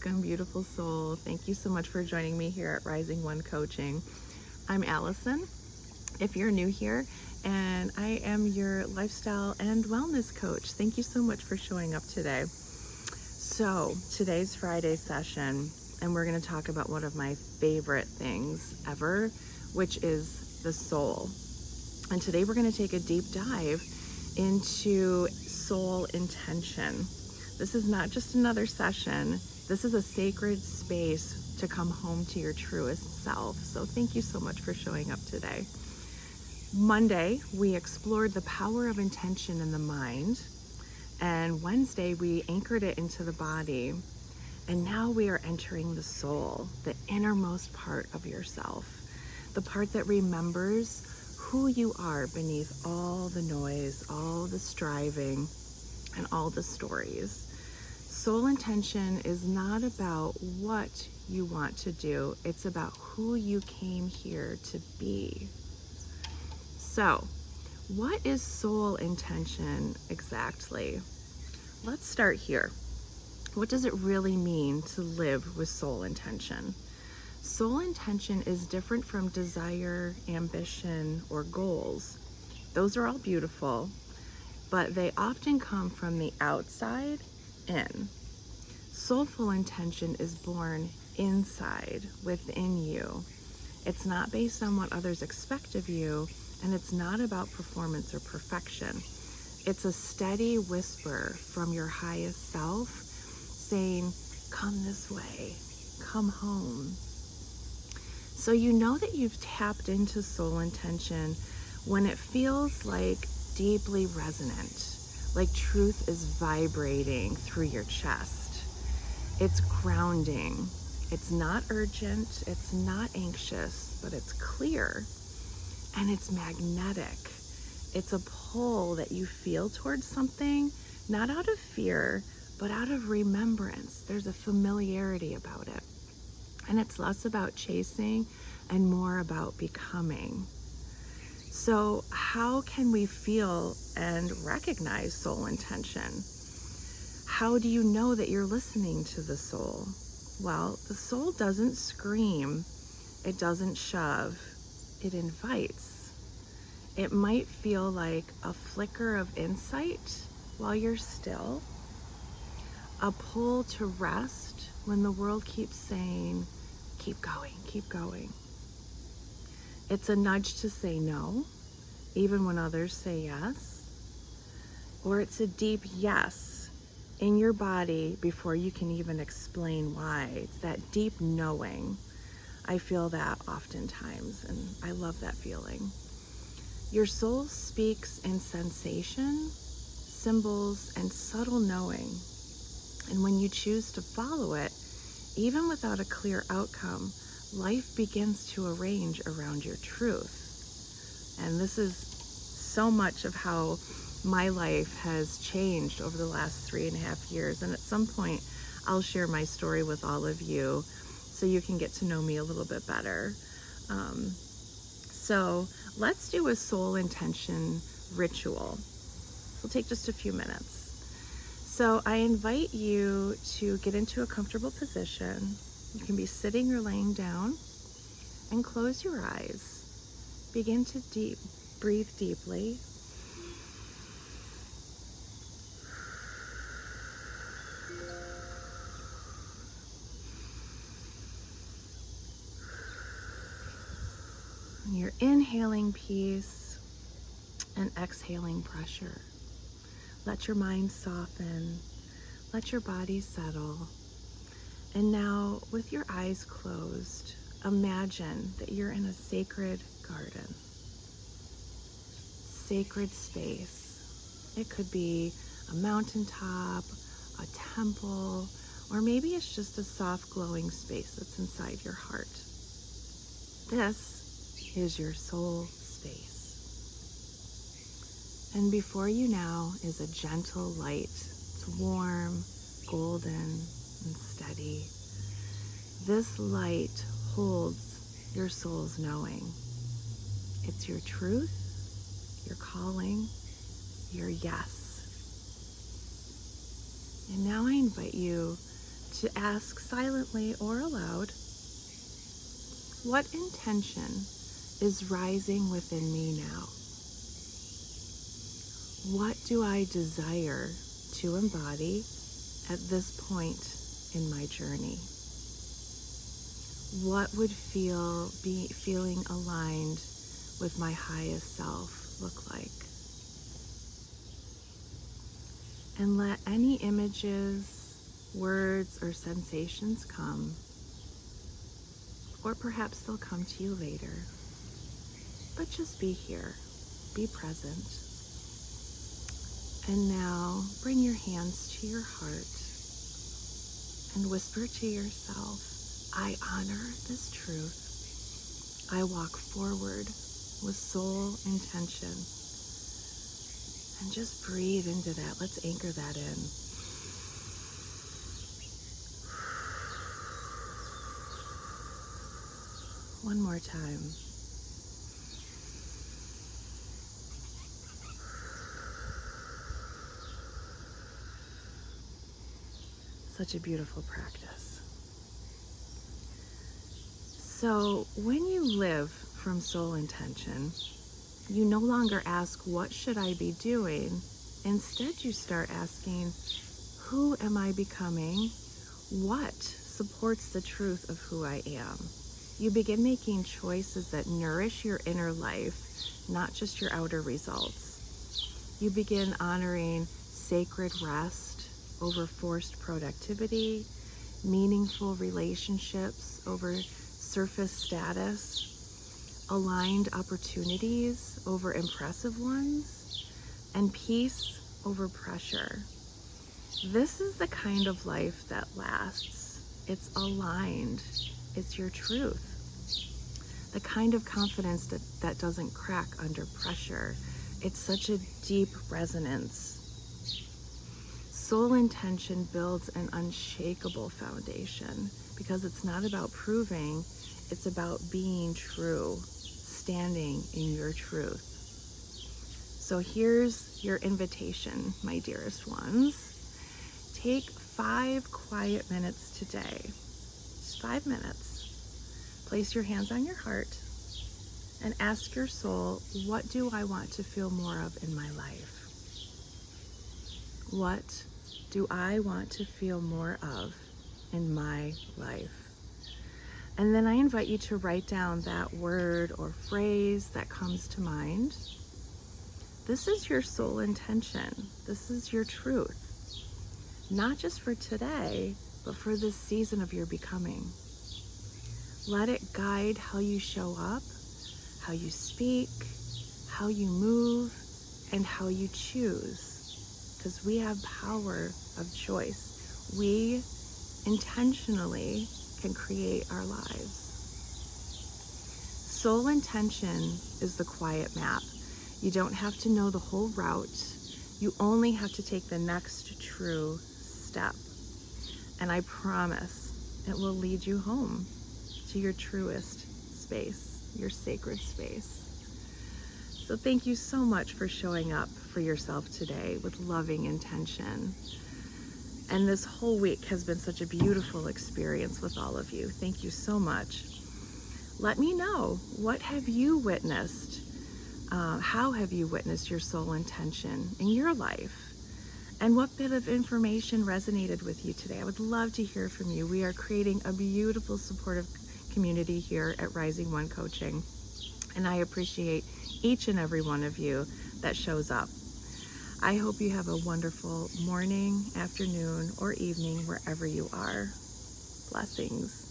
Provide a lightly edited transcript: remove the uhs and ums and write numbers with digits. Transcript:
welcome, beautiful soul. Thank you so much for joining me here at Rising One Coaching. I'm Allison, if you're new here, and I am your lifestyle and wellness coach. Thank you so much for showing up today. So today's Friday session, and we're going to talk about one of my favorite things ever, which is the soul. And today we're going to take a deep dive into soul intention. This is not just another session. This is a sacred space to come home to your truest self. So thank you so much for showing up today. Monday, we explored the power of intention in the mind. And Wednesday, we anchored it into the body. And now we are entering the soul, the innermost part of yourself, the part that remembers who you are beneath all the noise, all the striving, and all the stories. Soul intention is not about what you want to do, it's about who you came here to be. So, what is soul intention exactly? Let's start here. What does it really mean to live with soul intention? Soul intention is different from desire, ambition, or goals. Those are all beautiful, but they often come from the outside in. Soulful intention is born inside, within you. It's not based on what others expect of you, and it's not about performance or perfection. It's a steady whisper from your highest self saying, come this way, come home. So you know that you've tapped into soul intention when it feels like deeply resonant, like truth is vibrating through your chest. It's grounding. It's not urgent. It's not anxious, but it's clear. And it's magnetic. It's a pull that you feel towards something, not out of fear, but out of remembrance. There's a familiarity about it. And it's less about chasing and more about becoming. So how can we feel and recognize soul intention? How do you know that you're listening to the soul? Well, the soul doesn't scream, it doesn't shove, it invites. It might feel like a flicker of insight while you're still, a pull to rest when the world keeps saying, keep going, keep going. It's a nudge to say no, even when others say yes. Or it's a deep yes in your body before you can even explain why. It's that deep knowing. I feel that oftentimes, and I love that feeling. Your soul speaks in sensation, symbols, and subtle knowing. And when you choose to follow it, even without a clear outcome, life begins to arrange around your truth. And this is so much of how my life has changed over the last 3.5 years. And at some point, I'll share my story with all of you so you can get to know me a little bit better. So let's do a soul intention ritual. It'll take just a few minutes. So I invite you to get into a comfortable position. You can be sitting or laying down, and close your eyes. Begin to breathe deeply. And you're inhaling peace and exhaling pressure. Let your mind soften. Let your body settle. And now, with your eyes closed, imagine that you're in a sacred garden, sacred space. It could be a mountaintop, a temple, or maybe it's just a soft glowing space that's inside your heart. This is your soul space. And before you now is a gentle light. It's warm, golden, and steady. This light holds your soul's knowing. It's your truth, your calling, your yes. And now I invite you to ask silently or aloud, what intention is rising within me now? What do I desire to embody at this point in my journey? What would feeling aligned with my highest self look like? And let any images, words, or sensations come, or perhaps they'll come to you later. But just be here, be present. And now bring your hands to your heart and whisper to yourself, I honor this truth. I walk forward with soul intention. And just breathe into that. Let's anchor that in. One more time. Such a beautiful practice. So when you live from soul intention, you no longer ask, what should I be doing? Instead, you start asking, who am I becoming? What supports the truth of who I am? You begin making choices that nourish your inner life, not just your outer results. You begin honoring sacred rest over forced productivity, meaningful relationships over surface status, aligned opportunities over impressive ones, and peace over pressure. This is the kind of life that lasts. It's aligned. It's your truth. The kind of confidence that doesn't crack under pressure. It's such a deep resonance. Soul intention builds an unshakable foundation because it's not about proving, it's about being true, standing in your truth. So here's your invitation, my dearest ones. Take 5 quiet minutes today, just 5 minutes. Place your hands on your heart and ask your soul, what do I want to feel more of in my life? What do I want to feel more of in my life? And then I invite you to write down that word or phrase that comes to mind. This is your soul intention. This is your truth. Not just for today, but for this season of your becoming. Let it guide how you show up, how you speak, how you move, and how you choose. Because we have power of choice. We intentionally can create our lives. Soul intention is the quiet map. You don't have to know the whole route. You only have to take the next true step. And I promise it will lead you home to your truest space, your sacred space. So thank you so much for showing up for yourself today with loving intention. And this whole week has been such a beautiful experience with all of you. Thank you so much. Let me know, what have you witnessed? How have you witnessed your soul intention in your life? And what bit of information resonated with you today? I would love to hear from you. We are creating a beautiful, supportive community here at Rising One Coaching. And I appreciate each and every one of you that shows up. I hope you have a wonderful morning, afternoon, or evening, wherever you are. Blessings.